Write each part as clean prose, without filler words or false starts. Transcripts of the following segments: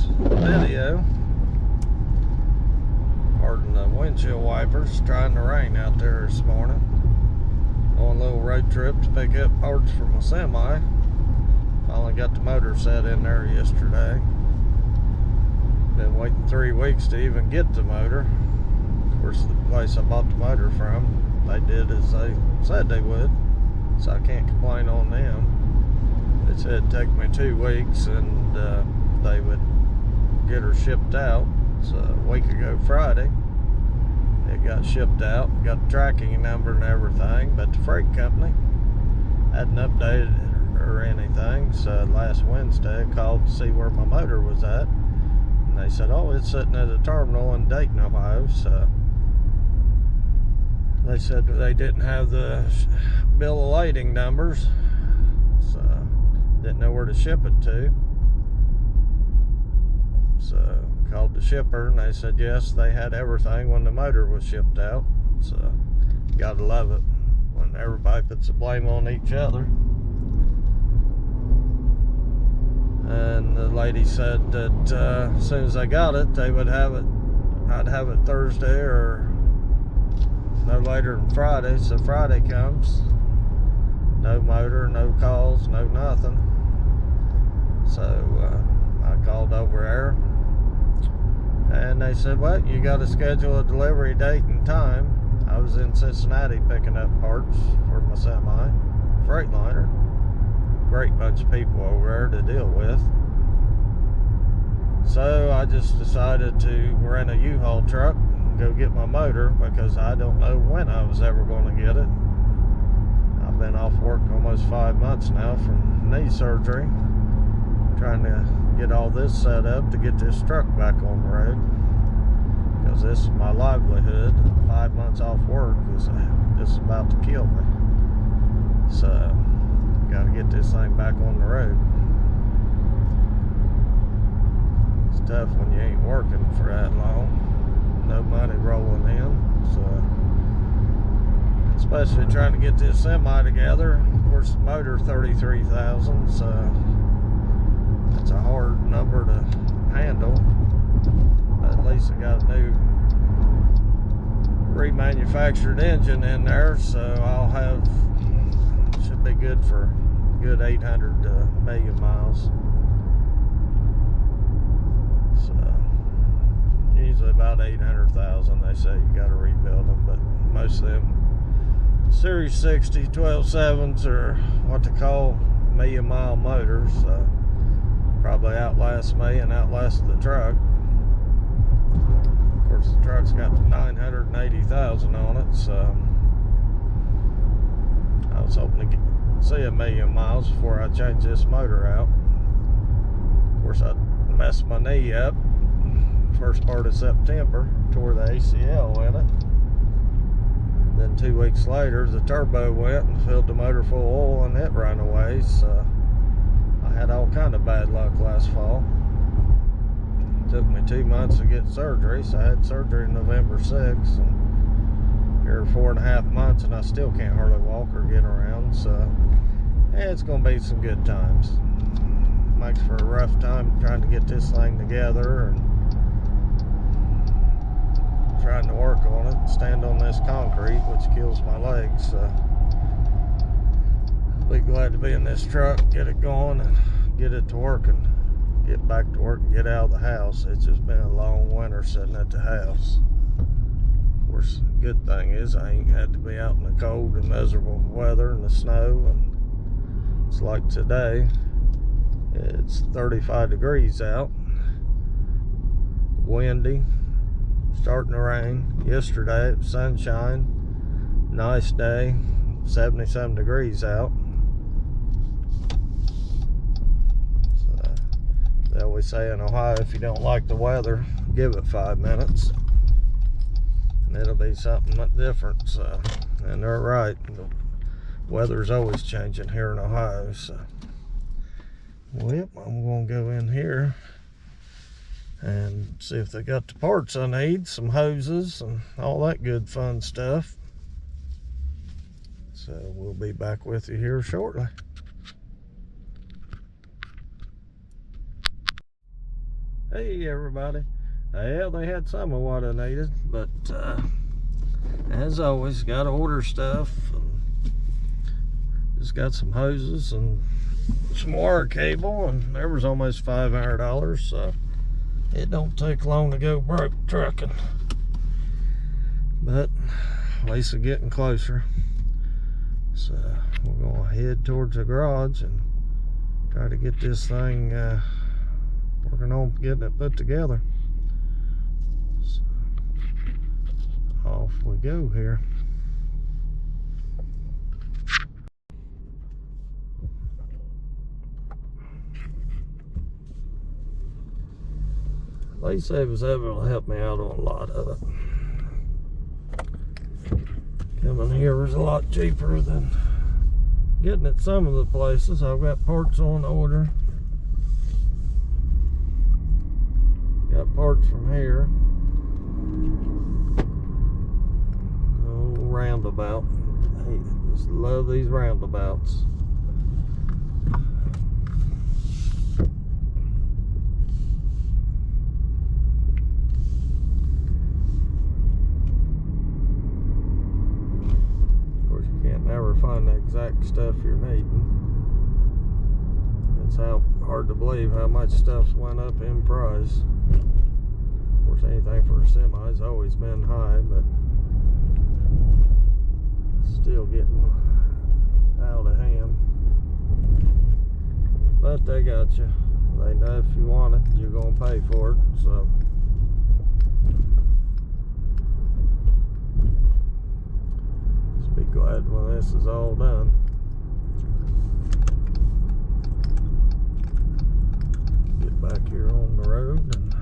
video. Pardon the windshield wipers, trying to rain out there this morning. On a little road trip to pick up parts for my semi. Finally got the motor set in there yesterday. Been waiting 3 weeks to even get the motor. Of course, the place I bought the motor from, they did as they said they would, so I can't complain on them. They said it'd take me 2 weeks and they would get her shipped out. So a week ago Friday, it got shipped out, got the tracking number and everything, but the freight company hadn't updated it or anything. So last Wednesday I called to see where my motor was at, and they said, oh, it's sitting at a terminal in Dayton, Ohio. So they said they didn't have the bill of lading numbers, so didn't know where to ship it to. So called the shipper and they said yes, they had everything when the motor was shipped out. So you gotta love it when everybody puts the blame on each other. And the lady said that as soon as I got it, they would have it, I'd have it Thursday or no later than Friday. So Friday comes, no motor, no calls, no nothing. So I called over there and they said, well, you got to schedule a delivery date and time. I was in Cincinnati picking up parts for my semi, Freightliner. Great bunch of people over there to deal with. So I just decided to rent a U-Haul truck and go get my motor, because I don't know when I was ever going to get it. I've been off work almost 5 months now from knee surgery, trying to get all this set up to get this truck back on the road, because this is my livelihood. 5 months off work is just about to kill me. So got to get this thing back on the road. It's tough when you ain't working for that long, no money rolling in, so especially trying to get this semi together. Of course, the motor $33,000, so it's a hard number to handle. But at least I got a new remanufactured engine in there, so I'll have, should be good for a good 800 to 1 million miles. So usually about 800,000 they say you got to rebuild them, but most of them Series 60 12.7s are what they call 1 million mile motors. So probably outlast me and outlast the truck. Of course, the truck's got 980,000 on it, so I was hoping to see 1 million miles before I change this motor out. Of course, I messed my knee up first part of September, tore the ACL in it. Then 2 weeks later, the turbo went and filled the motor full of oil and it ran away. So I had all kind of bad luck last fall. It took me 2 months to get surgery, so I had surgery November 6th, and here 4.5 months and I still can't hardly walk or get around. So yeah, it's gonna be some good times. Makes for a rough time trying to get this thing together and trying to work on it, stand on this concrete, which kills my legs. So be glad to be in this truck, get it going and get it to work, and get back to work and get out of the house. It's just been a long winter sitting at the house. Of course, the good thing is I ain't had to be out in the cold and miserable weather and the snow. And it's like today, it's 35 degrees out, windy, starting to rain. Yesterday it was sunshine, nice day, 77 degrees out. So they always say in Ohio, if you don't like the weather, give it 5 minutes and it'll be something different. So, and they're right, the weather's always changing here in Ohio. So well, I'm gonna go in here and see if they got the parts I need, some hoses and all that good fun stuff. So we'll be back with you here shortly. Hey everybody. Yeah, they had some of what I needed, but as always, got to order stuff. And just got some hoses and some wire cable, and there was almost $500, so it don't take long to go broke trucking. But at least it's getting closer. So we're gonna head towards the garage and try to get this thing working on getting it put together. So, off we go here. At least they was able to help me out on a lot of it. Coming here was a lot cheaper than getting at some of the places. I've got parts on order. Got parts from here. Oh, roundabout. Hey, just love these roundabouts. Of course, you can't never find the exact stuff you're needing. It's hard to believe how much stuff's went up in price. Of course, anything for a semi's always been high, but still getting out of hand. But they got you. They know if you want it, you're gonna pay for it. So just be glad when this is all done. Get back here on the road and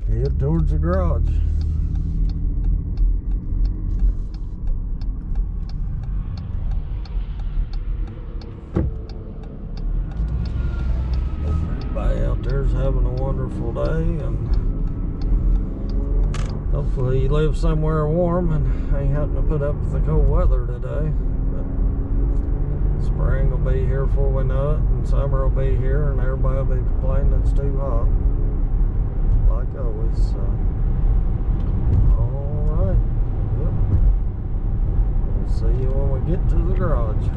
head towards the garage. Everybody out there's having a wonderful day, and hopefully you live somewhere warm and ain't having to put up with the cold weather today. But spring will be here before we know it, and summer will be here, and everybody will be complaining it's too hot. Like always, so. Alright. Yep. We'll see you when we get to the garage.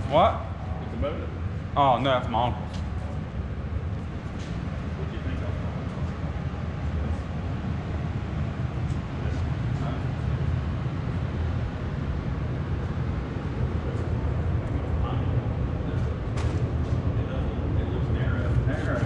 What? It's a motor. Oh, no, that's my uncle's. What do you think of it? Looks narrow. Narrow.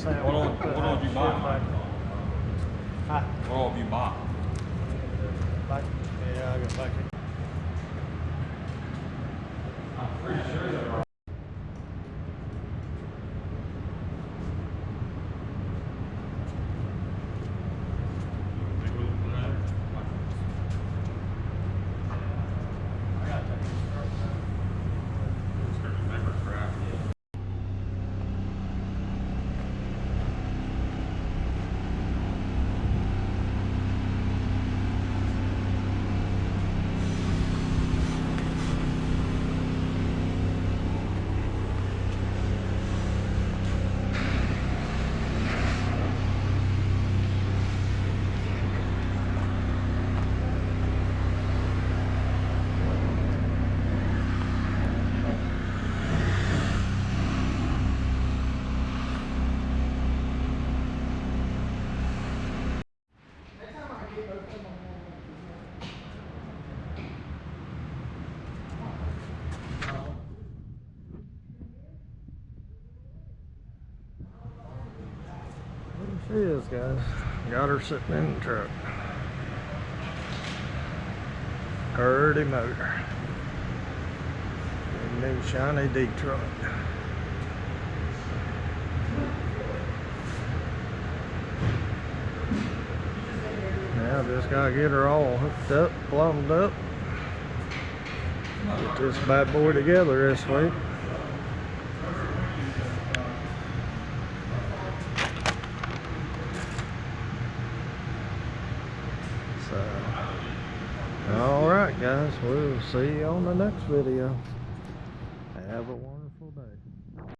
What all did you buy? What all have you bought? Yeah, I got back. I'm pretty sure there are. There she is, guys. Got her sitting in the truck. Dirty motor. New shiny Detroit. Now just gotta get her all hooked up, plumbed up. Get this bad boy together this week. So, alright guys, we'll see you on the next video. Have a wonderful day.